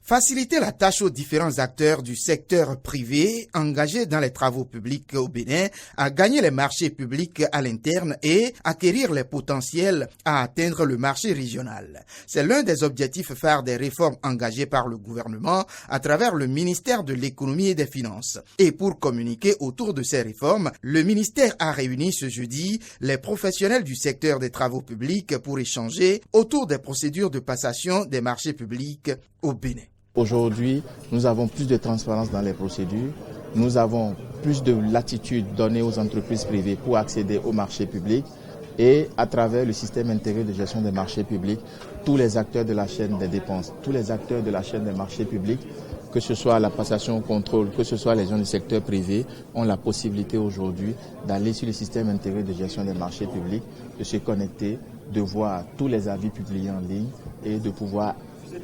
Faciliter la tâche aux différents acteurs du secteur privé engagés dans les travaux publics au Bénin à gagner les marchés publics à l'interne et acquérir les potentiels à atteindre le marché régional. C'est l'un des objectifs phares des réformes engagées par le gouvernement à travers le ministère de l'Économie et des Finances. Et pour communiquer autour de ces réformes, le ministère a réuni ce jeudi les professionnels du secteur des travaux publics pour échanger autour des procédures de passation des marchés publics au Bénin. Aujourd'hui, nous avons plus de transparence dans les procédures, nous avons plus de latitude donnée aux entreprises privées pour accéder aux marchés publics et à travers le système intégré de gestion des marchés publics, tous les acteurs de la chaîne des dépenses, tous les acteurs de la chaîne des marchés publics, que ce soit la passation au contrôle, que ce soit les gens du secteur privé, ont la possibilité aujourd'hui d'aller sur le système intégré de gestion des marchés publics, de se connecter, de voir tous les avis publiés en ligne et de pouvoir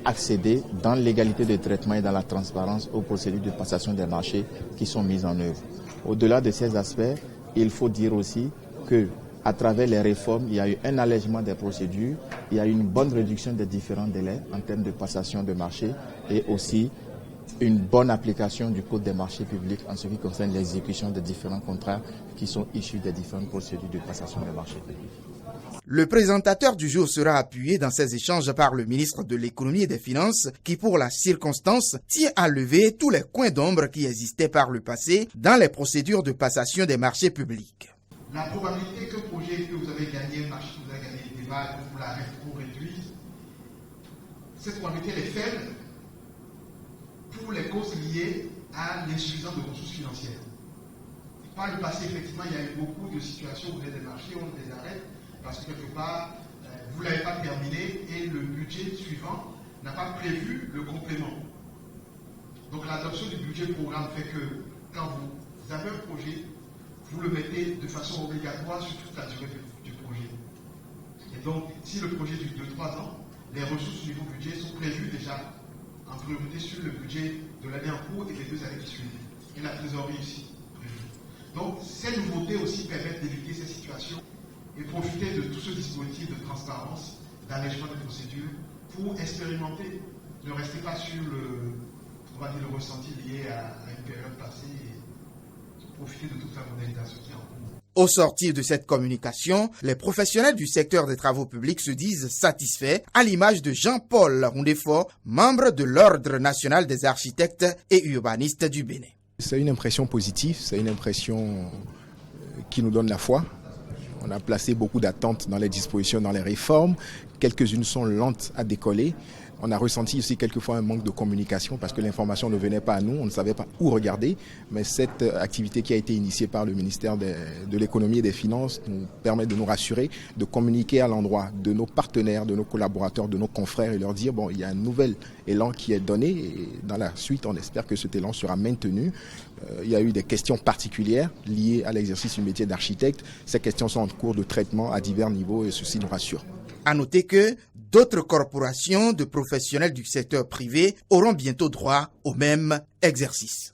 accéder dans l'égalité de traitement et dans la transparence aux procédures de passation des marchés qui sont mises en œuvre. Au-delà de ces aspects, il faut dire aussi que à travers les réformes, il y a eu un allègement des procédures, il y a eu une bonne réduction des différents délais en termes de passation de marché et aussi une bonne application du Code des marchés publics en ce qui concerne l'exécution des différents contrats qui sont issus des différentes procédures de passation des marchés publics. Le présentateur du jour sera appuyé dans ces échanges par le ministre de l'Économie et des Finances qui, pour la circonstance, tient à lever tous les coins d'ombre qui existaient par le passé dans les procédures de passation des marchés publics. La probabilité que le projet que vous avez gagné, marché que vous avez gagné le débat, pour réduire, cette probabilité est faible pour les causes liées à l'insuffisance de ressources financières. Par le passé, effectivement, il y a eu beaucoup de situations où vous avez des marchés, on les arrête parce que quelque part, vous ne l'avez pas terminé et le budget suivant n'a pas prévu le complément. Donc l'adoption du budget programme fait que quand vous avez un projet, vous le mettez de façon obligatoire sur toute la durée du projet. Et donc, si le projet dure 2-3 ans, les ressources au niveau budget sont prévues déjà en priorité sur le budget de l'année en cours et des 2 années qui suivent. Et la trésorerie aussi prévue. Donc, ces nouveautés aussi permettent d'éviter ces situations et profiter de tout ce dispositif de transparence, d'allègement des procédures pour expérimenter. Ne restez pas sur le ressenti lié à une période passée et profiter de toute la modélisation qui est en cours. Au sortir de cette communication, les professionnels du secteur des travaux publics se disent satisfaits, à l'image de Jean-Paul Roundefort, membre de l'Ordre national des architectes et urbanistes du Bénin. C'est une impression positive, c'est une impression qui nous donne la foi. On a placé beaucoup d'attentes dans les dispositions, dans les réformes. Quelques-unes sont lentes à décoller. On a ressenti aussi quelquefois un manque de communication parce que l'information ne venait pas à nous, on ne savait pas où regarder. Mais cette activité qui a été initiée par le ministère de l'Économie et des Finances nous permet de nous rassurer, de communiquer à l'endroit de nos partenaires, de nos collaborateurs, de nos confrères et leur dire bon, il y a un nouvel élan qui est donné et dans la suite, on espère que cet élan sera maintenu. Il y a eu des questions particulières liées à l'exercice du métier d'architecte. Ces questions sont en cours de traitement à divers niveaux et ceci nous rassure. À noter que d'autres corporations de professionnels du secteur privé auront bientôt droit au même exercice.